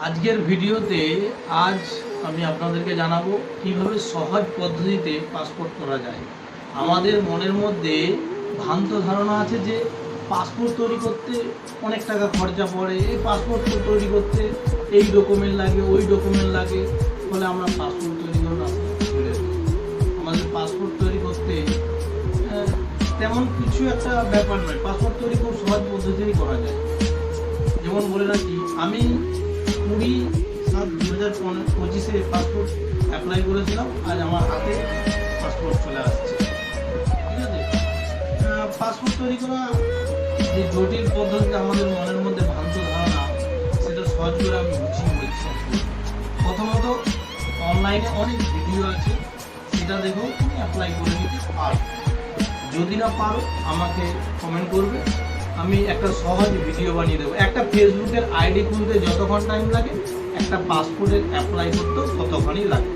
আজকের ভিডিওতে আজ আমি আপনাদেরকে জানাবো কিভাবে সহজ পদ্ধতিতে পাসপোর্ট করা যায়। আমাদের মনের মধ্যে ভ্রান্ত ধারণা আছে যে পাসপোর্ট তৈরি করতে অনেক টাকা খরচা পড়ে, এই পাসপোর্ট তৈরি করতে এই ডকুমেন্ট লাগে, ওই ডকুমেন্ট লাগে, ফলে আমরা পাসপোর্ট তৈরি করার রাস্তা ছেড়ে দিই। আমাদের পাসপোর্ট তৈরি করতে তেমন কিছু একটা ব্যাপার নয়, পাসপোর্ট তৈরি খুব সহজ পদ্ধতিতেই করা যায়। যেমন বলে রাখি, আমি 20/7/2025 পাসপোর্ট অ্যাপ্লাই করেছিলাম, আজ আমার হাতে পাসপোর্ট চলে আসছে। ঠিক আছে, পাসপোর্ট তৈরি করা যে জটিল পদ্ধতিতে আমাদের মনের মধ্যে ভ্রান্ত ধারণা, সেটা সহজ করে আমি বুঝিয়ে বলছি। প্রথমত, অনলাইনে অনেক ভিডিও আছে, সেটা দেখো তুমি অ্যাপ্লাই করে নিতে পারো। যদি না পারো আমাকে কমেন্ট করবে, আমি একটা সহজ ভিডিও বানিয়ে দেবো। একটা ফেসবুকের আইডি খুলতে যতক্ষণ টাইম লাগে, একটা পাসপোর্টের অ্যাপ্লাই করতেও ততক্ষণই লাগে।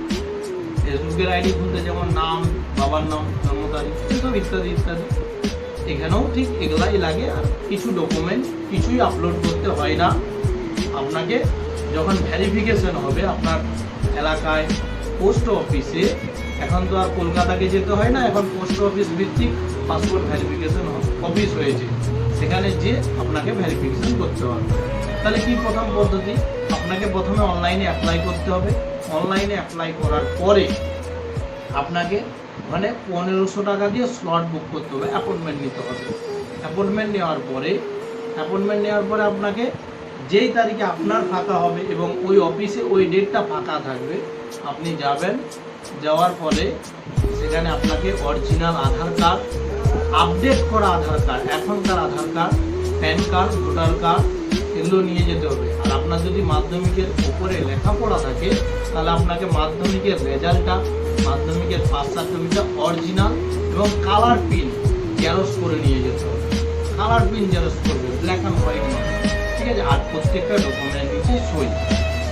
ফেসবুকের আইডি খুলতে যেমন নাম, বাবার নাম, জন্ম তারিখ, এসব ইত্যাদি ইত্যাদি, এখানেও ঠিক এগুলাই লাগে। আর কিছু ডকুমেন্ট কিছুই আপলোড করতে হয় না। আপনাকে যখন ভেরিফিকেশন হবে আপনার এলাকায় পোস্ট অফিসে, এখন তো আর কলকাতাকে যেতে হয় না, এখন পোস্ট অফিস ভিত্তিক পাসপোর্ট ভেরিফিকেশন অফিস হয়েছে, সেখানে যে আপনাকে ভেরিফিকেশন করতে হবে। তাহলে কি প্রথম পদ্ধতি, আপনাকে প্রথমে অনলাইনে অ্যাপ্লাই করতে হবে। অনলাইনে অ্যাপ্লাই করার পরে আপনাকে ওখানে 1500 টাকা দিয়ে স্লট বুক করতে হবে, অ্যাপয়েন্টমেন্ট নিতে হবে। অ্যাপয়েন্টমেন্ট নেওয়ার পরে আপনাকে যেই তারিখে আপনার ফাঁকা হবে এবং ওই অফিসে ওই ডেটটা ফাঁকা থাকবে, আপনি যাবেন। যাওয়ার পরে সেখানে আপনাকে অরিজিনাল আধার কার্ড, আপডেট করা আধার কার্ড, এখনকার Aadhaar card, pan card, voter card, এগুলো নিয়ে যেতে হবে। আর আপনার যদি মাধ্যমিকের উপরে লেখাপড়া থাকে, তাহলে আপনাকে মাধ্যমিকের রেজাল্টটা, মাধ্যমিকের পাস সার্টিফিকেট অরিজিনাল এবং কালার প্রিন্ট জেরক্স করে নিয়ে যেতে হবে। কালার প্রিন্ট জেরক্স করবে, ব্ল্যাক অ্যান্ড হোয়াইট নয়। ঠিক আছে, আর প্রত্যেকটা ডকুমেন্ট নিচে সই।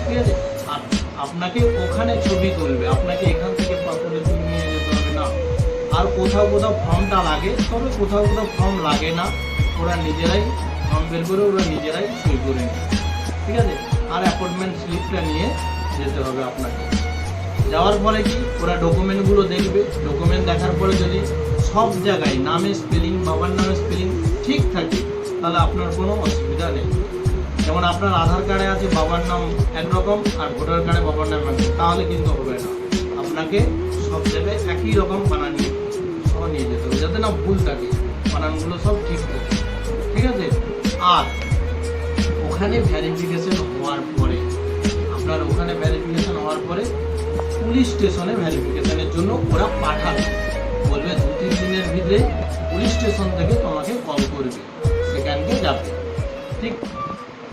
ঠিক আছে, আর আপনাকে ওখানে ছবি তুলবে, আপনাকে এখান থেকে পাসপোর্টে তুলে নিয়ে যেতে হবে না। আর কোথাও ফর্মটা লাগে, তবে কোথাও ফর্ম লাগে না, ওরা নিজেরাই ফর্ম বের করে ওরা নিজেরাই সই করে নেয়। ঠিক আছে, আর অ্যাপয়েন্টমেন্ট স্লিপটা নিয়ে যেতে হবে আপনাকে। যাওয়ার পরে কি ওরা ডকুমেন্টগুলো দেখবে, ডকুমেন্ট দেখার পরে যদি সব জায়গায় নামে স্পেলিং, বাবার নামে স্পেলিং ঠিক থাকে, তাহলে আপনার কোনো অসুবিধা নেই। যেমন আপনার আধার কার্ডে আছে বাবার নাম একরকম আর ভোটার কার্ডে বাবার নাম একরকম, তাহলে কিন্তু হবে না। আপনাকে সব জায়গায় একই রকম বানান নিয়ে যেতে হবে, যাতে না ভুল থাকে, বানানগুলো সব ঠিক থাকে। ঠিক আছে, আর ওখানে ভেরিফিকেশন হওয়ার পরে, আপনার ওখানে ভেরিফিকেশন হওয়ার পরে পুলিশ স্টেশনে ভেরিফিকেশনের জন্য ওরা পাঠাবে, বলবে 2-3 দিনের ভিতরে পুলিশ স্টেশন থেকে তোমাকে কল করবে, সেখানকে যাবে। ঠিক,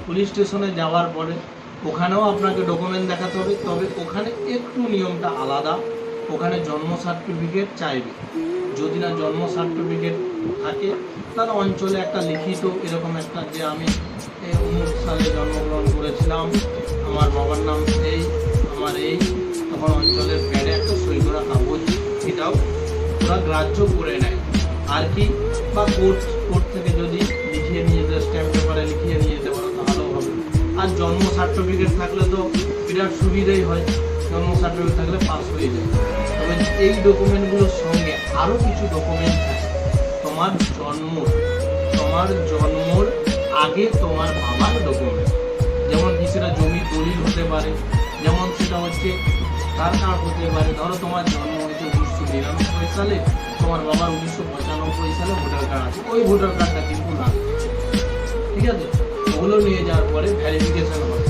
পুলিশ স্টেশনে যাওয়ার পরে ওখানেও আপনাকে ডকুমেন্ট দেখাতে হবে, তবে ওখানে একটু নিয়মটা আলাদা। ওখানে জন্ম সার্টিফিকেট চাইবে। যদি না জন্ম সার্টিফিকেট থাকে, তাহলে অঞ্চলে একটা লিখিত এরকম একটা, যে আমি অমুক সালে জন্মগ্রহণ করেছিলাম, আমার বাবার নাম এই, আমার এই, তখন অঞ্চলের প্যাডে একটা সই করা কাগজ, এটাও ওরা গ্রাহ্য করে নেয়। আর কি, বা কোর্ট থেকে যদি লিখিয়ে নিয়ে যেতে, স্ট্যাম্প পেপারে লিখিয়ে নিয়ে যেতে পারো, তাহলেও হবে। আর জন্ম সার্টিফিকেট থাকলে তো বিরাট সুবিধাই হয়, জন্ম সার্টিফিকেট থাকলে পাস হয়ে যায়। তবে এই ডকুমেন্টগুলোর সঙ্গে আরও কিছু ডকুমেন্ট থাকে। তোমার জন্মর আগে তোমার বাবার ডকুমেন্ট, যেমন কি সেটা জমি দলিল হতে পারে, যেমন সেটা হচ্ছে আধার কার্ড হতে পারে। ধরো তোমার জন্ম হয়েছে 1999 সালে, তোমার বাবার 1995 সালে ভোটার কার্ড আছে, ওই ভোটার কার্ডটা কিন্তু লাগবে। ঠিক আছে, ওগুলো নিয়ে যাওয়ার পরে ভেরিফিকেশন হবে।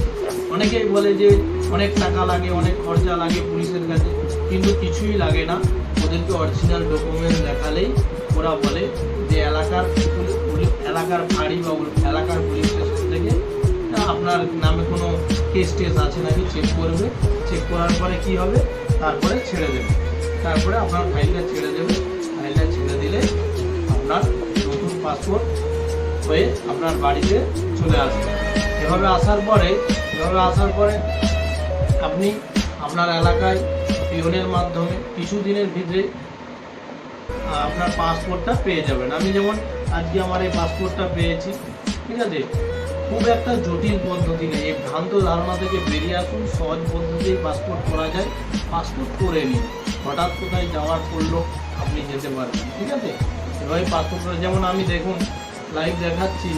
অনেকেই বলে যে অনেক টাকা লাগে, অনেক খরচা লাগে পুলিশের কাছে, কিন্তু কিছুই লাগে না। ওদেরকে অরিজিনাল ডকুমেন্ট দেখালেই ওরা বলে যে এলাকার ফাঁড়ি বা এলাকার পুলিশ স্টেশন থেকে আপনার নামে কোনো কেস আছে নাকি চেক করবে। চেক করার পরে কি হবে, তারপরে ছেড়ে দেবে। তারপরে আপনার ফাইলটা ছেড়ে দেবে। ফাইলটা ছেড়ে দিলে আপনার নতুন পাসপোর্ট হয়ে আপনার বাড়িতে চলে আসবে। এভাবে আসার পরে আপনি আপনার এলাকায় পিওনের মাধ্যমে কিছুদিনের ভিতরে আপনার পাসপোর্টটা পেয়ে যাবেন। আমি যেমন আজকে আমার এই পাসপোর্টটা পেয়েছি। ঠিক আছে, খুব একটা জটিল পদ্ধতি নেই। এই ভ্রান্ত ধারণা থেকে বেরিয়ে আসুন, সহজ পদ্ধতি পাসপোর্ট করা যায়, পাসপোর্ট করে নিন। হঠাৎ কোথায় যাওয়ার পড়লো আপনি যেতে পারবেন, ঠিক আছে? এভাবে পাসপোর্ট করে, যেমন আমি দেখুন লাইভ দেখাচ্ছি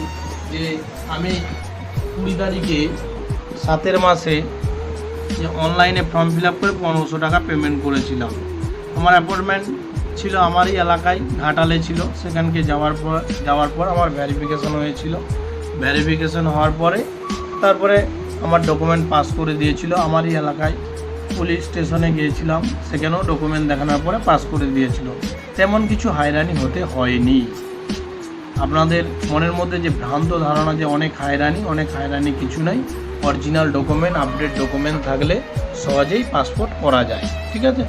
যে আমি 20 তারিখে 7 মাসে যে অনলাইনে ফর্ম ফিল আপ করে 1500 টাকা পেমেন্ট করেছিলাম। আমার অ্যাপয়েন্টমেন্ট ছিল আমারই এলাকায়, ঘাটালে ছিল। সেখানকে যাওয়ার পর আমার ভেরিফিকেশন হয়েছিল। ভেরিফিকেশন হওয়ার পরে তারপরে আমার ডকুমেন্ট পাস করে দিয়েছিল আমারই এলাকায়। পুলিশ স্টেশনে গিয়েছিলাম, সেখানেও ডকুমেন্ট দেখানোর পরে পাস করে দিয়েছিল। তেমন কিছু হয়রানি হতে হয়নি। আপনাদের মনের মধ্যে যে ভ্রান্ত ধারণা যে অনেক হয়রানি কিছু নাই। অরিজিনাল ডকুমেন্ট, আপডেট ডকুমেন্ট থাকলে সহজেই পাসপোর্ট করা যায়, ঠিক আছে?